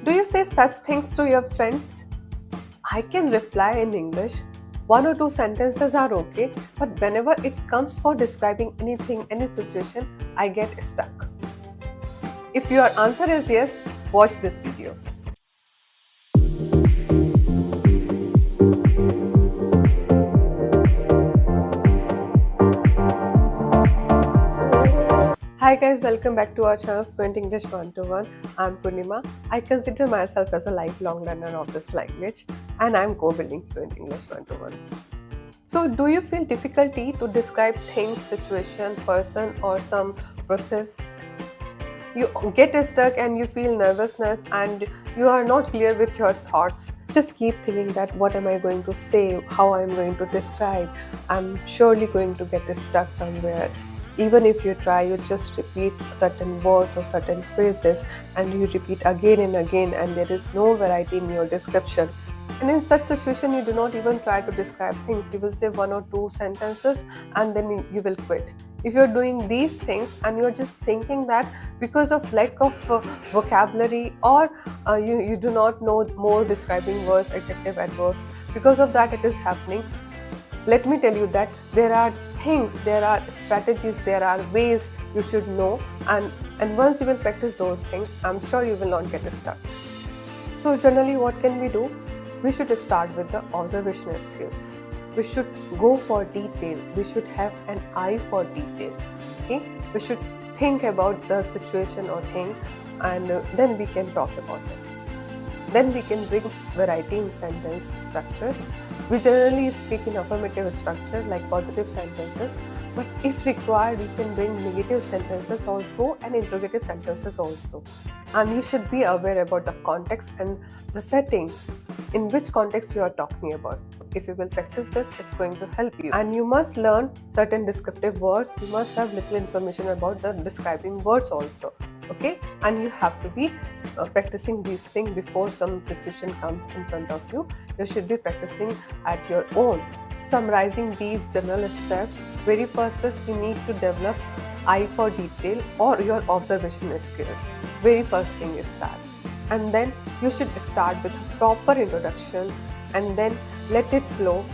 Do you say such things to your friends? I can reply in English. One or two sentences are okay, but whenever it comes for describing anything, any situation, I get stuck. If your answer is yes, watch this video. Hi guys, welcome back to our channel Fluent English 101. I'm Purnima. I consider myself as a lifelong learner of this language and I'm co-building Fluent English 101. So, do you feel difficulty to describe things, situation, person or some process? You get stuck and you feel nervousness and you are not clear with your thoughts. Just keep thinking that what am I going to say, how I am going to describe. I'm surely going to get stuck somewhere. Even if you try, you just repeat certain words or certain phrases and you repeat again and again, and there is no variety in your description. And in such situation, you do not even try to describe things. You will say one or two sentences and then you will quit. If you're doing these things and you're just thinking that because of lack of vocabulary or you do not know more describing words, adjective, adverbs, because of that it is happening, let me tell you that there are things, there are strategies, there are ways you should know, and once you will practice those things, I'm sure you will not get stuck. So generally what can we do? We should start with the observational skills. We should go for detail. We should have an eye for detail. Okay? We should think about the situation or thing and then we can talk about it. Then we can bring variety in sentence structures. We generally speak in affirmative structure like positive sentences, but if required, you can bring negative sentences also and interrogative sentences also. And you should be aware about the context and the setting in which context you are talking about. If you will practice this, it's going to help you. And you must learn certain descriptive words. You must have little information about the describing words also. Okay, and you have to be practicing these things before some situation comes in front of you. You should be practicing at your own. Summarizing these general steps, very first is you need to develop eye for detail or your observational skills. Very first thing is that. And then you should start with a proper introduction and then let it flow.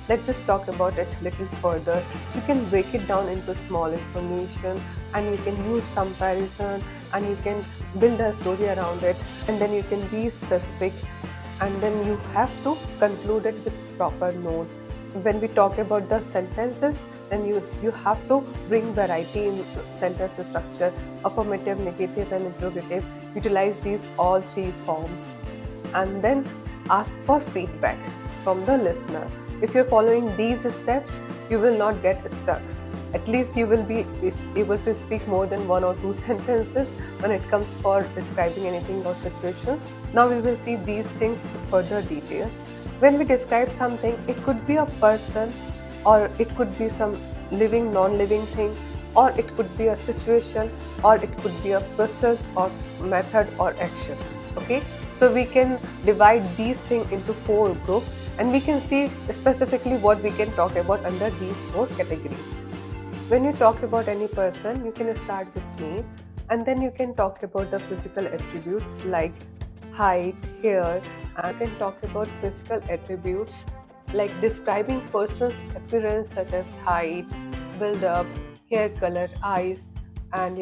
Let's just talk about it a little further. You can break it down into small information and you can use comparison and you can build a story around it, and then you can be specific and then you have to conclude it with proper note. When we talk about the sentences, then you have to bring variety in sentence structure, affirmative, negative and interrogative. Utilize these all three forms and then ask for feedback from the listener. If you're following these steps, you will not get stuck. At least you will be able to speak more than one or two sentences when it comes for describing anything or situations. Now we will see these things with further details. When we describe something, it could be a person or it could be some living, non-living thing, or it could be a situation, or it could be a process or method or action. Okay, so we can divide these things into four groups and we can see specifically what we can talk about under these four categories. When you talk about any person, you can start with me and then you can talk about the physical attributes like height, hair, and you can talk about physical attributes like describing person's appearance such as height, build up, hair color, eyes, and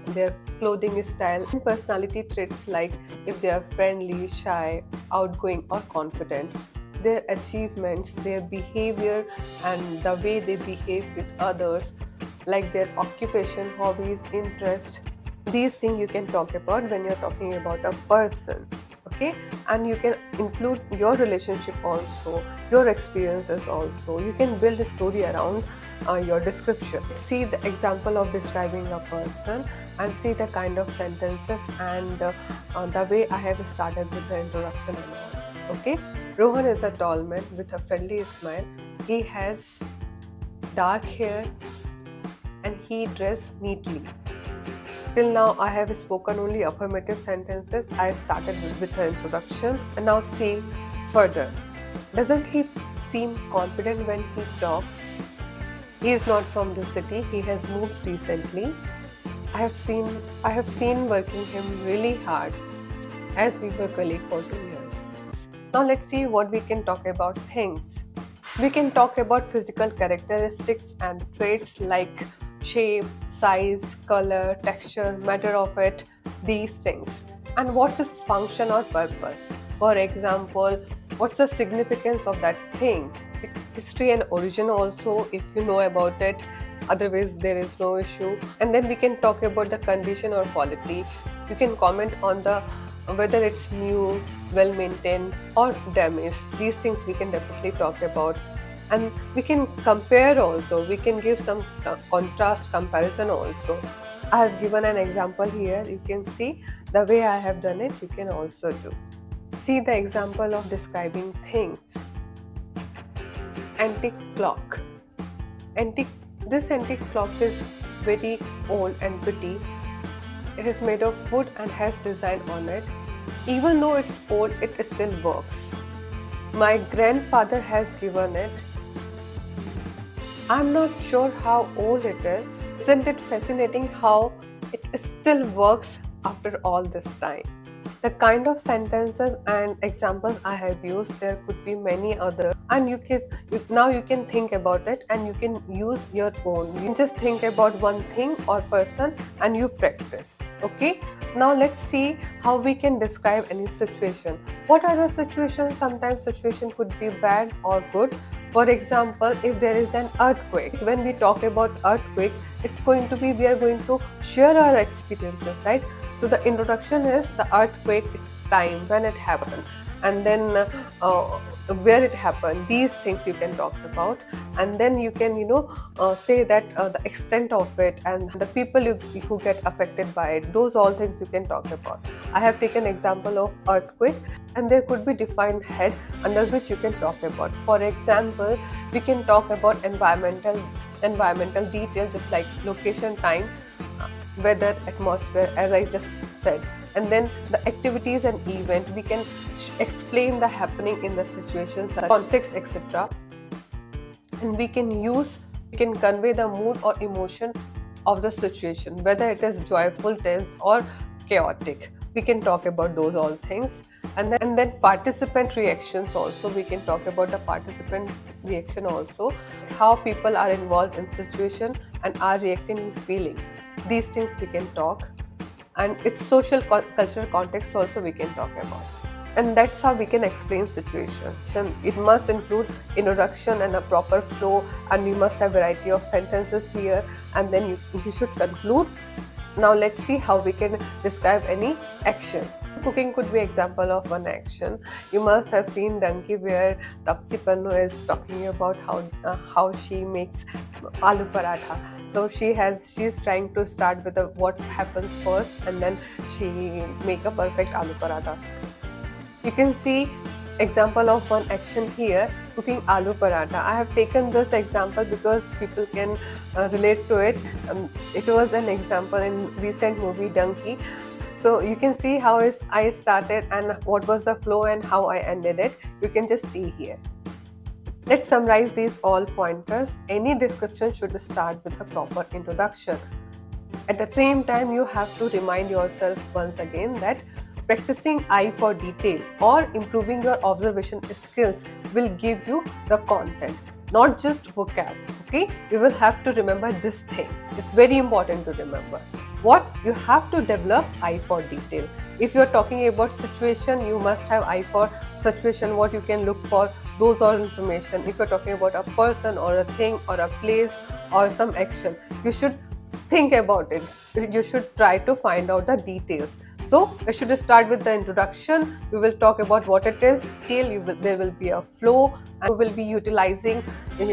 their clothing style, and personality traits like if they are friendly, shy, outgoing or confident, their achievements, their behavior and the way they behave with others, like their occupation, hobbies, interest. These things you can talk about when you're talking about a person. Okay, and you can include your relationship also, your experiences also. You can build a story around your description. See the example of describing a person and see the kind of sentences and the way I have started with the introduction and all. Okay, Rohan is a tall man with a friendly smile. He has dark hair and he dresses neatly. Till now, I have spoken only affirmative sentences. I started with an introduction and now see further. Doesn't he seem confident when he talks? He is not from the city. He has moved recently. I have seen working him really hard. as we were colleagues for 2 years. Now let's see what we can talk about things. We can talk about physical characteristics and traits like shape, size, color, texture, matter of it, these things. And what's its function or purpose? For example, what's the significance of that thing? History and origin also, if you know about it, otherwise there is no issue. And then we can talk about the condition or quality. You can comment on the whether it's new, well maintained or damaged. These things we can definitely talk about. And we can compare also, we can give some contrast comparison also. I have given an example here. You can see the way I have done it, you can also do. See the example of describing things. Antique clock. This antique clock is very old and pretty. It is made of wood and has design on it. Even though it's old, it still works. My grandfather has given it. I'm not sure how old it is. Isn't it fascinating how it still works after all this time? The kind of sentences and examples I have used, there could be many other, and now you can think about it and you can use your own. You can just think about one thing or person and you practice. Okay, now let's see how we can describe any situation. What are the situations? Sometimes situation could be bad or good. For example, if there is an earthquake, when we talk about earthquake, it's going to be, we are going to share our experiences, right? So the introduction is the earthquake, its time, when it happened, and then where it happened. These things you can talk about, and then you can say that the extent of it and the people who get affected by it. Those all things you can talk about. I have taken example of earthquake, and there could be defined head under which you can talk about. For example, we can talk about environmental detail, just like location, time, weather, atmosphere, as I just said. And then the activities and event, we can explain the happening in the situations, conflicts, etc. And we can convey the mood or emotion of the situation, whether it is joyful, tense or chaotic. We can talk about those all things. And then participant reactions also, we can talk about the participant reaction also, how people are involved in situation and are reacting and feeling. These things we can talk, and its social cultural context also we can talk about. And that's how we can explain situations. And it must include introduction and a proper flow, and you must have variety of sentences here, and then you should conclude. Now let's see how we can describe any action. Cooking could be example of one action. You must have seen Donkey, where Tapsi Pannu is talking about how she makes aloo paratha. So she's trying to start with what happens first, and then she make a perfect aloo paratha. You can see example of one action here, cooking aloo paratha. I have taken this example because people can relate to it. It was an example in recent movie Donkey. So you can see how I started and what was the flow and how I ended it. You can just see here. Let's summarize these all pointers. Any description should start with a proper introduction. At the same time, you have to remind yourself once again that practicing eye for detail or improving your observation skills will give you the content, not just vocab. Okay, you will have to remember this thing. It's very important to remember. What you have to develop eye for detail. If you're talking about situation, you must have eye for situation, what you can look for, those all information. If you're talking about a person or a thing or a place or some action, you should think about it. You should try to find out the details. So I should start with the introduction. We will talk about what it is. There will be a flow, and we will be utilizing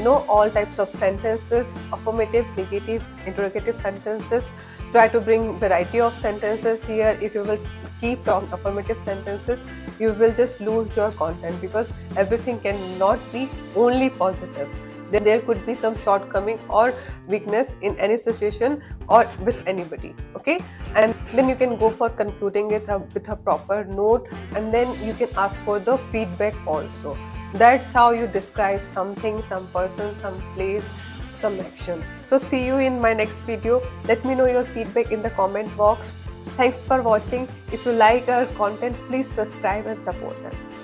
all types of sentences, affirmative, negative, interrogative sentences. Try to bring variety of sentences here. If you will keep talking affirmative sentences, you will just lose your content, because everything cannot be only positive. There could be some shortcoming or weakness in any situation or with anybody. Okay, and then you can go for concluding it with a proper note, and then you can ask for the feedback also. That's how you describe something, some person, some place, some action. So see you in my next video. Let me know your feedback in the comment box. Thanks for watching. If you like our content, please subscribe and support us.